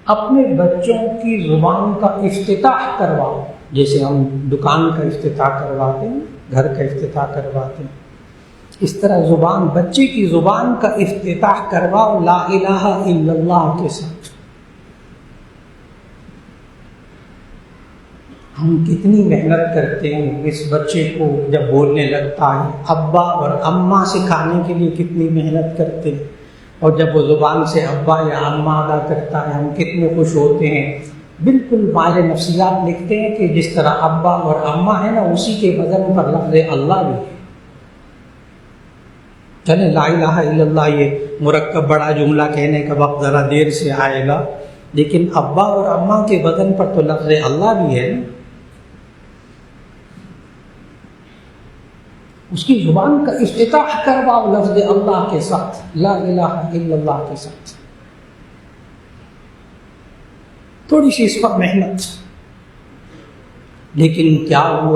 اپنے بچوں کی زبان کا افتتاح کرواؤ، جیسے ہم دکان کا افتتاح کرواتے ہیں، گھر کا افتتاح کرواتے ہیں، اس طرح بچے کی زبان کا افتتاح کرواؤ لا الہ الا اللہ کے ساتھ۔ ہم کتنی محنت کرتے ہیں اس بچے کو جب بولنے لگتا ہے، ابا اور اماں سکھانے کے لیے کتنی محنت کرتے ہیں، اور جب وہ زبان سے ابا یا اماں ادا کرتا ہے ہم کتنے خوش ہوتے ہیں۔ بالکل ماہر نفسیات لکھتے ہیں کہ جس طرح ابا اور اماں ہے نا، اسی کے وزن پر لفظ اللہ بھی ہے۔ چلے لا الہ الا اللہ یہ مرکب بڑا جملہ کہنے کا وقت ذرا دیر سے آئے گا، لیکن ابا اور اماں کے وزن پر تو لفظ اللہ بھی ہے نا۔ اس کی زبان کا افتتاح کرواؤ لفظ اللہ کے ساتھ، لا الہ الا اللہ کے ساتھ۔ تھوڑی سی اس پر محنت، لیکن کیا ہوا